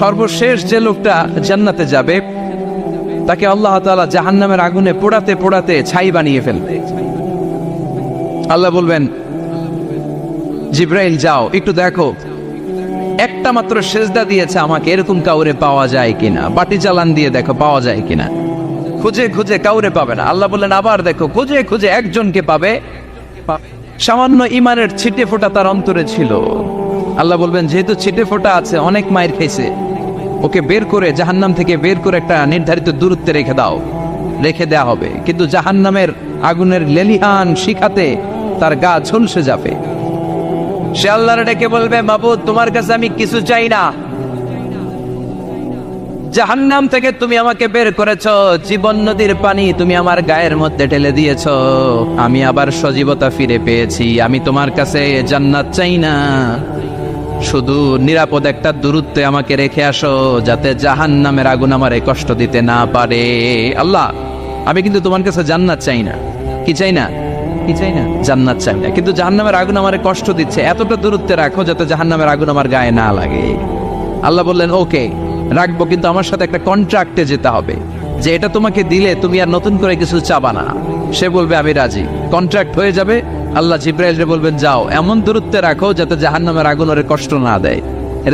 সর্বশেষ যে লোকটা জান্নাতে যাবে তাকে আল্লাহ তাআলা জাহান্নামের আগুনে পোড়াতে পোড়াতে ছাই বানিয়ে ফেলবে। আল্লাহ বলবেন, জিব্রাইল যাও একটু দেখো, একটা মাত্র সেজদা দিয়েছে আমাকে, এরকম কাউরে পাওয়া যায় কিনা। বাটি চালান দিয়ে দেখো পাওয়া যায় কিনা। খুঁজে খুঁজে কাউরে পাবে না। আল্লাহ বললেন আবার দেখো, খুঁজে খুঁজে একজনকে পাবে। সামান্য ইমানের ছিটে ফোঁটা তার অন্তরে ছিল। আল্লাহ বলবেন, যেহেতু ছিটে ফোঁটা আছে, অনেক মায়ের খেয়েছে, ওকে বের করে জাহান্নাম থেকে বের করে একটা নির্ধারিত দূরত্বে রেখে দাও। রেখে দেয়া হবে, কিন্তু জাহান্নামের আগুনের লেলিহান শিখাতে তার গা ঝলসে যাবে। সে আল্লাহর ডেকে বলবে, মাবুদ তোমার কাছে আমি কিছু চাই না, জাহান্নাম থেকে তুমি আমাকে বের করেছো, জীবন নদীর পানি তুমি আমার গায়ের মধ্যে ঢেলে দিয়েছো, আমি আবার সজীবতা ফিরে পেয়েছি। আমি তোমার কাছে জান্নাত চাই না, শুধু নিরাপদ একটা দূরত্বে আমাকে রেখে আসো, যাতে জাহান্নামের আগুন আমারে কষ্ট দিতে না পারে। আল্লাহ, আমি কিন্তু তোমার কাছে জান্নাত চাই না। কি চাই না? কি চাই না? জান্নাত চাই না, কিন্তু জাহান্নামের আগুন আমারে কষ্ট দিচ্ছে, এতটা দূরত্বে রাখো যাতে জাহান্নামের আগুন আমার গায়ে না লাগে। আল্লাহ বললেন, ওকে রাখবো, কিন্তু আমার সাথে একটা কন্ট্রাক্টে যেতে হবে, যে এটা তোমাকে দিলে তুমি আর নতুন করে কিছু চাবা না। সে বলবে আমি রাজি, কন্ট্রাক্ট হয়ে যাবে। আল্লাহ জিব্রাইলকে বলবেন, যাও এমন দূরত্বে রাখো যাতে জাহান্নামের আগুন ওরে কষ্ট না দেয়।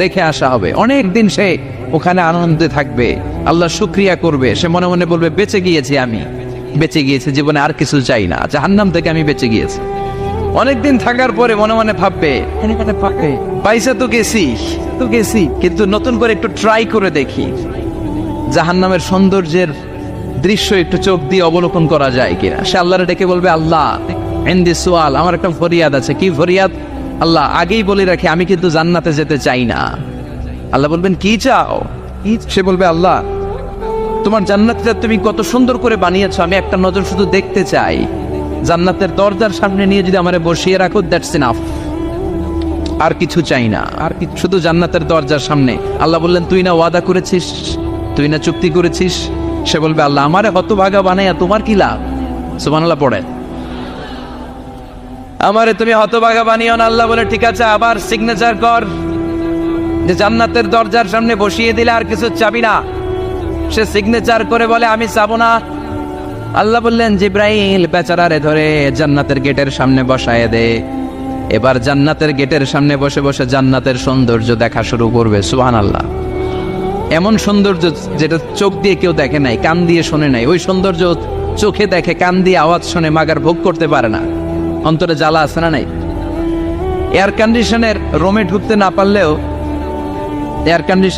রেখে আসা হবে। অনেক দিন সে ওখানে আনন্দে থাকবে, আল্লাহ শুকরিয়া করবে। সে মনে মনে বলবে, বেঁচে গিয়েছি, আমি বেঁচে গিয়েছি, জীবনে আর কিছু চাই না, জাহান্নাম থেকে আমি বেঁচে গিয়েছি। অনেকদিন থাকার পরে মনে মনে ভাববে, পয়সা তো গেছি, কিন্তু নতুন করে একটু ট্রাই করে দেখি, জাহান্নামের সৌন্দর্যের দৃশ্য একটু চোখ দিয়ে অবলোকন করা যায় কিনা। সে আল্লাহরে ডেকে বলবে, আল্লাহ ইনদি সুআল, আমার একটা ফরিয়াদ আছে। কি ফরিয়াদ? আল্লাহ আগেই বলে রাখি, আমি কিন্তু জান্নাতে যেতে চাই না। আল্লাহ বলবেন, কি চাও? সে বলবে, আল্লাহ তোমার জান্নাতটা তুমি কত সুন্দর করে বানিয়েছো, আমি একটা নজর শুধু দেখতে চাই। জান্নাতের দরজার সামনে নিয়ে যদি আমারে বসিয়ে রাখো, দ্যাটস ইনাফ, আর কিছু চাই না, আর শুধু জান্নাতের দরজার সামনে। আল্লাহ বললেন, তুই না ওয়াদা করেছিস, তুই না চুক্তি করেছিস। সে বলবে, আল্লাহ আমারে হতভাগা বানাইয়া তোমার কি লাভ? সুবহানাল্লাহ পড়ে, আমারে তুমি হতভাগা বানিও না। আল্লাহ বলে, ঠিক আছে, আবার সিগনেচার কর যে জান্নাতের দরজার সামনে বসিয়ে দিলে আর কিছু চাবি না। সে সিগনেচার করে বলে, আমি চাবো না। আল্লাহ বললেন, জিব্রাইল বেচারারে ধরে জান্নাতের গেটের সামনে বসায় দে। এবার জান্নাতের গেটের সামনে বসে বসে জান্নাতের সৌন্দর্য দেখা শুরু করবে। সুবহানাল্লাহ, এমন সৌন্দর্য যেটা চোখ দিয়ে কেউ দেখে নাই, কান দিয়ে শোনে নাই। ওই সৌন্দর্য চোখে দেখে, কান দিয়ে আওয়াজ শোনে, মাগার ভোগ করতে পারে না। অন্তরে জ্বালা আছে না নাই? এয়ার কন্ডিশনের রুমে ঢুকতে না পারলেও এয়ার কন্ডিশন